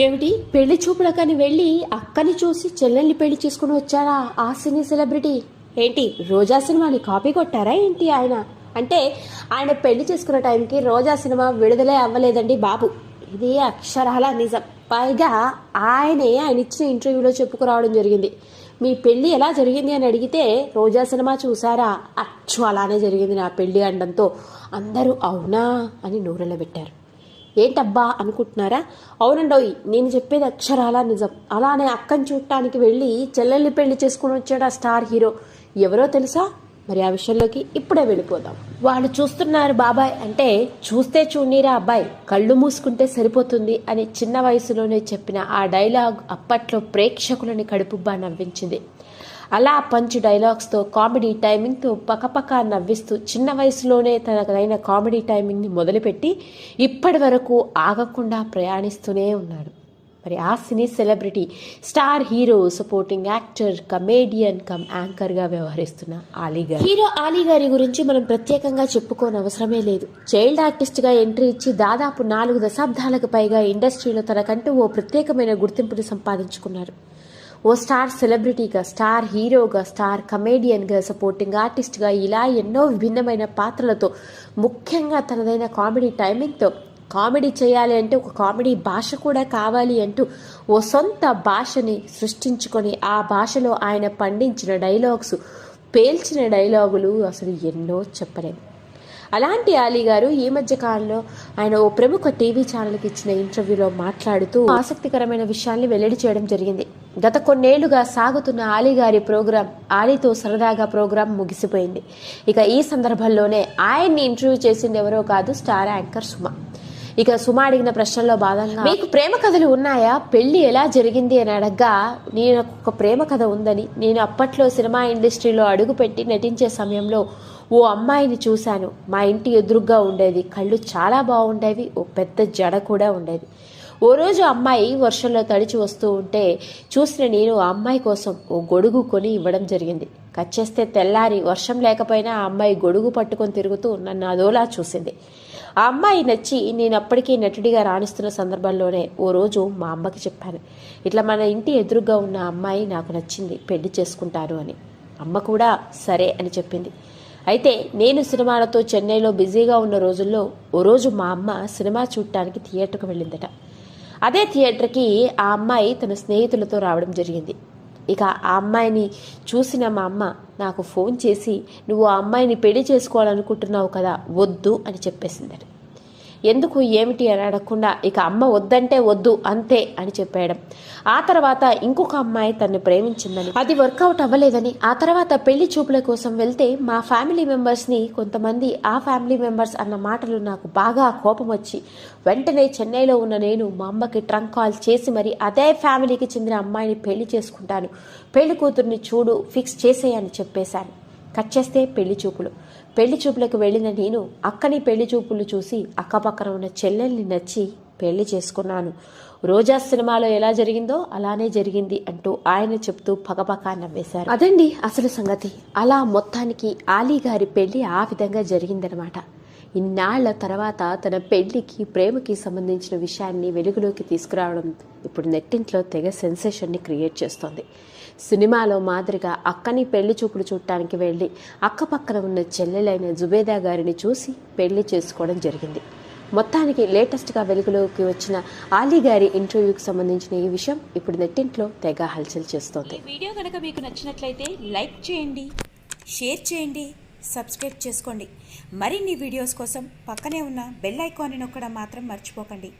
ఏమిటి పెళ్లి చూపులకని వెళ్ళి అక్కని చూసి చెల్లెల్ని పెళ్లి చేసుకుని వచ్చారా ఆ సినీ సెలబ్రిటీ? ఏంటి రోజా సినిమాని కాపీ కొట్టారా ఏంటి ఆయన? అంటే ఆయన పెళ్లి చేసుకున్న టైంకి రోజా సినిమా విడుదలే అవ్వలేదండి బాబు, ఇది అక్షరాల నిజం. పైగా ఆయన ఇచ్చిన ఇంటర్వ్యూలో చెప్పుకురావడం జరిగింది. మీ పెళ్లి ఎలా జరిగింది అని అడిగితే రోజా సినిమా చూసారా, అచ్చు అలానే జరిగింది నా పెళ్లి అనడంతో అందరూ అవునా అని నోరెళ్ళ పెట్టారు. ఏంటబ్బా అనుకుంటున్నారా? అవునండోయ్, నేను చెప్పేది అక్షరాల నిజం. అలానే అక్కని చూడటానికి వెళ్ళి చెల్లెల్ని పెళ్లి చేసుకుని వచ్చాడు ఆ స్టార్ హీరో. ఎవరో తెలుసా? మరి ఆ విషయంలోకి ఇప్పుడే వెళ్ళిపోదాం. వాళ్ళు చూస్తున్నారు బాబాయ్ అంటే చూస్తే చూడనీరా అబ్బాయి, కళ్ళు మూసుకుంటే సరిపోతుంది అని చిన్న వయసులోనే చెప్పిన ఆ డైలాగ్ అప్పట్లో ప్రేక్షకులని కడుపుబ్బా నవ్వించింది. అలా పంచ్ డైలాగ్స్తో కామెడీ టైమింగ్తో పకపక నవ్విస్తూ చిన్న వయసులోనే తనకైన కామెడీ టైమింగ్ని మొదలుపెట్టి ఇప్పటి వరకు ఆగకుండా ప్రయాణిస్తూనే ఉన్నాడు. మరి ఆ cine celebrity star hero, supporting actor, comedian come యాంకర్గా వ్యవహరిస్తున్న ఆలీ గారు. హీరో ఆలీ గారి గురించి మనం ప్రత్యేకంగా చెప్పుకోని అవసరమే లేదు. చైల్డ్ ఆర్టిస్ట్గా ఎంట్రీ ఇచ్చి దాదాపు 4 దశాబ్దాలకు పైగా ఇండస్ట్రీలో తనకంటూ ఓ ప్రత్యేకమైన గుర్తింపుని సంపాదించుకున్నారు. ఓ స్టార్ సెలబ్రిటీగా, స్టార్ హీరోగా, స్టార్ కమేడియన్గా, సపోర్టింగ్ ఆర్టిస్ట్గా ఇలా ఎన్నో విభిన్నమైన పాత్రలతో, ముఖ్యంగా తనదైన కామెడీ టైమింగ్తో, కామెడీ చేయాలి అంటే ఒక కామెడీ భాష కూడా కావాలి అంటూ ఓ సొంత భాషని సృష్టించుకొని ఆ భాషలో ఆయన పండించిన డైలాగ్స్, పేల్చిన డైలాగులు అసలు ఎన్నో చెప్పలేము. అలాంటి ఆలీ గారు ఈ మధ్య కాలంలో ఆయన ఓ ప్రముఖ టీవీ ఛానల్కి ఇచ్చిన ఇంటర్వ్యూలో మాట్లాడుతూ ఆసక్తికరమైన విషయాల్ని వెల్లడి చేయడం జరిగింది. గత కొన్నేళ్లుగా సాగుతున్న ఆలీ గారి ప్రోగ్రాం ఆలీతో సరదాగా ప్రోగ్రాం ముగిసిపోయింది. ఇక ఈ సందర్భంలోనే ఆయన్ని ఇంటర్వ్యూ చేసింది ఎవరో కాదు, స్టార్ యాంకర్ సుమ. ఇక సుమ అడిగిన ప్రశ్నలో భాగంగా మీకు ప్రేమ కథలు ఉన్నాయా, పెళ్లి ఎలా జరిగింది అని అడగ్గా, నేను ఒక ప్రేమ కథ ఉందని, నేను అప్పట్లో సినిమా ఇండస్ట్రీలో అడుగుపెట్టి నటించే సమయంలో ఓ అమ్మాయిని చూశాను. మా ఇంటి ఎదురుగ్గా ఉండేది, కళ్ళు చాలా బాగుండేవి, ఓ పెద్ద జడ కూడా ఉండేది. ఓ రోజు అమ్మాయి వర్షంలో తడిచి వస్తూ ఉంటే చూసిన నేను ఆ అమ్మాయి కోసం ఓ గొడుగు కొని ఇవ్వడం జరిగింది. కట్ చేస్తే తెల్లారి వర్షం లేకపోయినా ఆ అమ్మాయి గొడుగు పట్టుకొని తిరుగుతూ నన్ను అదోలా చూసింది. ఆ అమ్మాయి నచ్చి నేను అప్పటికీ నటుడిగా రాణిస్తున్న సందర్భంలోనే ఓ రోజు మా అమ్మకి చెప్పాను, ఇట్లా మన ఇంటి ఎదురుగా ఉన్న అమ్మాయి నాకు నచ్చింది, పెళ్లి చేసుకుంటాను అని. అమ్మ కూడా సరే అని చెప్పింది. అయితే నేను సినిమాలతో చెన్నైలో బిజీగా ఉన్న రోజుల్లో ఓ రోజు మా అమ్మ సినిమా చూడటానికి థియేటర్కి వెళ్ళిందట. అదే థియేటర్కి ఆ అమ్మాయి తన స్నేహితులతో రావడం జరిగింది. ఇక ఆ అమ్మాయిని చూసిన మా అమ్మ నాకు ఫోన్ చేసి, నువ్వు ఆ అమ్మాయిని పెళ్లి చేసుకోవాలనుకుంటున్నావు కదా, వద్దు అని చెప్పేసిందట. ఎందుకు ఏమిటి అని అడగకుండా ఇక అమ్మ వద్దంటే వద్దు అంతే అని చెప్పేయడం. ఆ తర్వాత ఇంకొక అమ్మాయి తనని ప్రేమించిందని, అది వర్కౌట్ అవ్వలేదని, ఆ తర్వాత పెళ్లి చూపుల కోసం వెళ్తే మా ఫ్యామిలీ మెంబర్స్ని కొంతమంది ఆ ఫ్యామిలీ మెంబర్స్ అన్న మాటలు నాకు బాగా కోపం వచ్చి వెంటనే చెన్నైలో ఉన్న నేను మా అమ్మకి ట్రంక్ కాల్ చేసి మరి అదే ఫ్యామిలీకి చెందిన అమ్మాయిని పెళ్లి చేసుకుంటాను, పెళ్లి కూతుర్ని చూడు ఫిక్స్ చేసేయని చెప్పేశాను. కట్ చేస్తే పెళ్లి చూపులకు వెళ్ళిన నేను అక్కని పెళ్లి చూపులు చూసి అక్కపక్కన ఉన్న చెల్లెల్ని నచ్చి పెళ్లి చేసుకున్నాను. రోజా సినిమాలో ఎలా జరిగిందో అలానే జరిగింది అంటూ ఆయన చెప్తూ పకపకా నవ్వేశారు. అదండి అసలు సంగతి. అలా మొత్తానికి ఆలీ గారి పెళ్లి ఆ విధంగా జరిగిందనమాట. ఇన్నాళ్ల తర్వాత తన పెళ్లికి, ప్రేమకి సంబంధించిన విషయాన్ని వెలుగులోకి తీసుకురావడం ఇప్పుడు నెట్టింట్లో తెగ సెన్సేషన్ని క్రియేట్ చేస్తోంది. సినిమాలో మాదిరిగా అక్కని పెళ్లి చూపులు చూడటానికి వెళ్ళి అక్కపక్కన ఉన్న చెల్లెలైన జుబేదా గారిని చూసి పెళ్లి చేసుకోవడం జరిగింది. మొత్తానికి లేటెస్ట్గా వెలుగులోకి వచ్చిన ఆలీ గారి ఇంటర్వ్యూకి సంబంధించిన ఈ విషయం ఇప్పుడు నెట్టింట్లో తెగ హల్చల్ చేస్తోంది. ఈ వీడియో కనుక మీకు నచ్చినట్లయితే లైక్ చేయండి, షేర్ చేయండి, సబ్స్క్రైబ్ చేసుకోండి. మరిన్ని వీడియోస్ కోసం పక్కనే ఉన్న బెల్ ఐకాన్ని నొక్కడం మాత్రం మర్చిపోకండి.